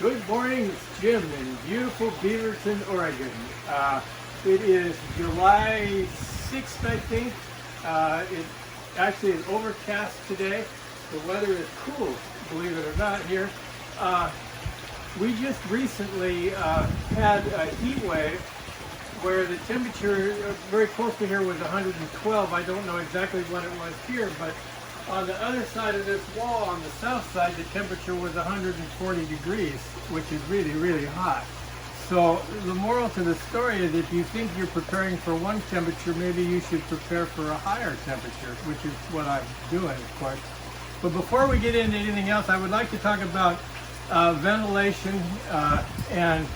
Good morning, it's Jim in beautiful Beaverton, Oregon. It is July 6th, I think. It actually is overcast today. The weather is cool, believe it or not, here. We just recently had a heat wave where the temperature very close to here was 112. I don't know exactly what it was here, but on the other side of this wall, on the south side, the temperature was 140 degrees, which is really, really hot. So the moral to the story is if you think you're preparing for one temperature, maybe you should prepare for a higher temperature, which is what I'm doing, of course. But before we get into anything else, I would like to talk about ventilation and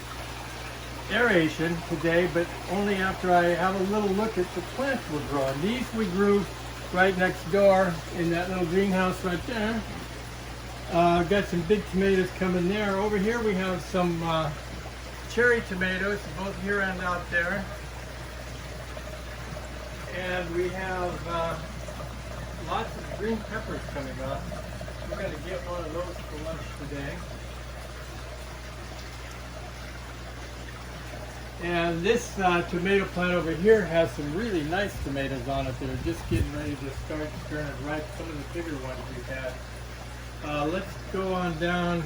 aeration today, but only after I have a little look at the plants we're growing. These we grew right next door in that little greenhouse right there. Got some big tomatoes coming there. Over here we have some cherry tomatoes, both here and out there. And we have lots of green peppers coming up. We're going to get one of those for lunch today. And this tomato plant over here has some really nice tomatoes on it that are just getting ready to start turning ripe. Some of the bigger ones we've had. Let's go on down.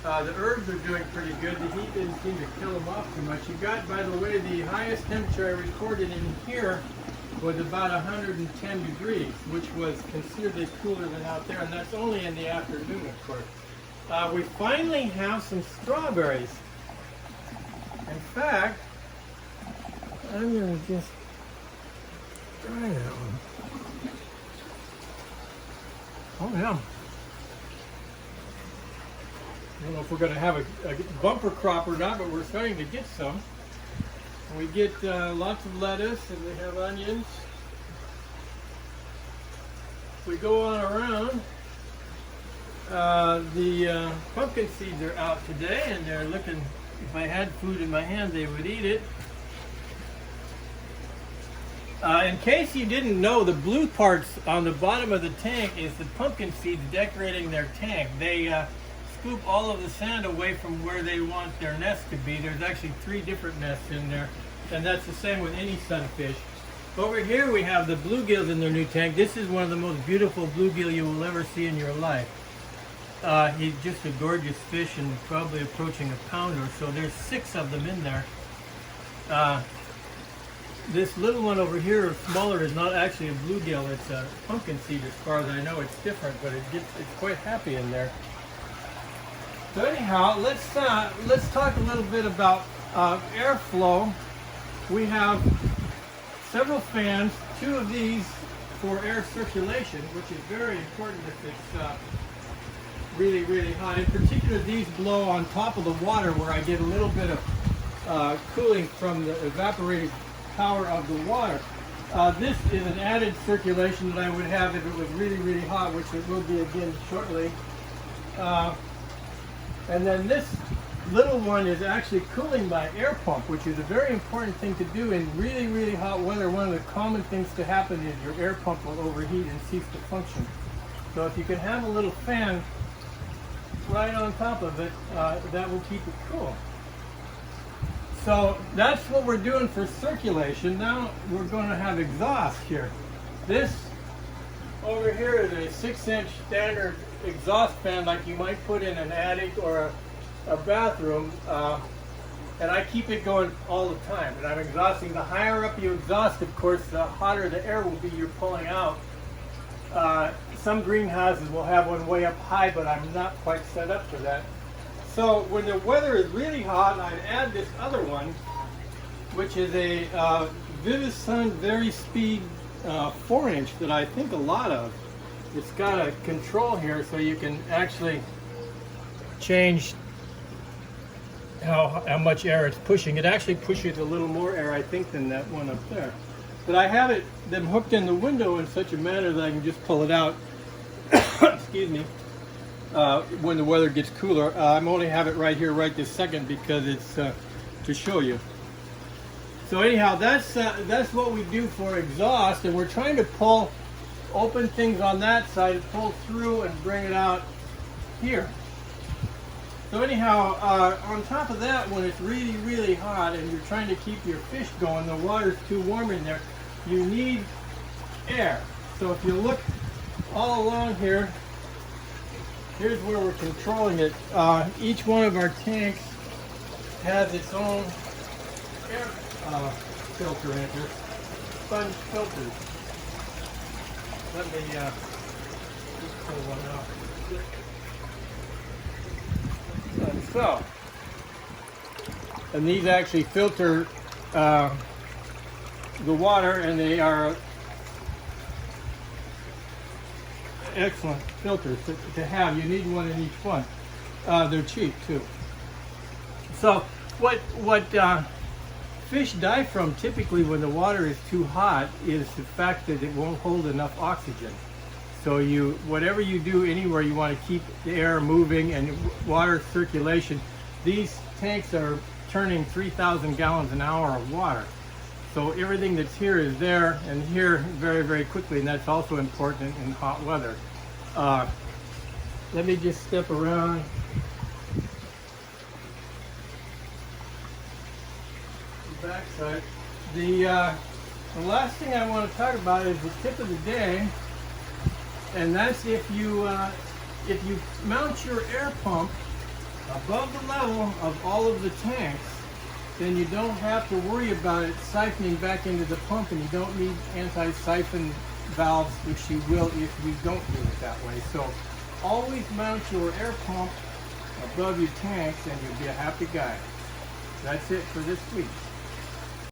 The herbs are doing pretty good. The heat didn't seem to kill them off too much. You got, by the way, the highest temperature I recorded in here was about 110 degrees, which was considerably cooler than out there, and that's only in the afternoon, of course. We finally have some strawberries. In fact, I'm going to just try that one. Oh yeah. I don't know if we're going to have a bumper crop or not, but we're starting to get some. We get lots of lettuce and we have onions. We go on around. The pumpkin seeds are out today and they're looking. If I had food in my hand, they would eat it. In case you didn't know, the blue parts on the bottom of the tank is the pumpkin seeds decorating their tank. They scoop all of the sand away from where they want their nest to be. There's actually 3 different nests in there, and that's the same with any sunfish. Over here we have the bluegills in their new tank. This is one of the most beautiful bluegill you will ever see in your life. He's just a gorgeous fish and probably approaching a pound or so. There's 6 of them in there. This little one over here, smaller, is not actually a bluegill. It's a pumpkin seed as far as I know. It's different, but it's quite happy in there. So anyhow, let's talk a little bit about airflow. We have several fans, 2 of these for air circulation, which is very important if it's really, really hot. In particular, these blow on top of the water where I get a little bit of cooling from the evaporated power of the water. This is an added circulation that I would have if it was really, really hot, which it will be again shortly. And then this little one is actually cooling by air pump, which is a very important thing to do in really, really hot weather. One of the common things to happen is your air pump will overheat and cease to function. So if you can have a little fan right on top of it, that will keep it cool. So that's what we're doing for circulation. Now we're going to have exhaust here. This over here is a 6-inch standard exhaust fan like you might put in an attic or a bathroom, and I keep it going all the time. And I'm exhausting. The higher up you exhaust, of course, the hotter the air will be you're pulling out. Some greenhouses will have one way up high, but I'm not quite set up for that. So when the weather is really hot, I'd add this other one, which is a Vivisun Very Speed 4-inch that I think a lot of. It's got a control here so you can actually change how much air it's pushing. It actually pushes a little more air, I think, than that one up there. But I have them hooked in the window in such a manner that I can just pull it out. Excuse me. When the weather gets cooler. I'm only have it right here, right this second, because it's to show you. So anyhow, that's what we do for exhaust, and we're trying to open things on that side, pull through, and bring it out here. So anyhow, on top of that, when it's really, really hot and you're trying to keep your fish going, the water's too warm in there, you need air. So if you look all along here, here's where we're controlling it. Each one of our tanks has its own air filter in it. They're sponge filters. Let me just pull one out. And these actually filter the water, and they are excellent filters to have. You need one in each one. They're cheap too. So what fish die from typically when the water is too hot is the fact that it won't hold enough oxygen. So whatever you do anywhere you want to keep the air moving and water circulation, these tanks are turning 3,000 gallons an hour of water. So everything that's here is there and here very, very quickly, and that's also important in hot weather. Let me just step around. The backside. The last thing I want to talk about is the tip of the day. And that's if you mount your air pump above the level of all of the tanks, then you don't have to worry about it siphoning back into the pump, and you don't need anti-siphon valves, which you will if you don't do it that way. So always mount your air pump above your tanks and you'll be a happy guy. That's it for this week.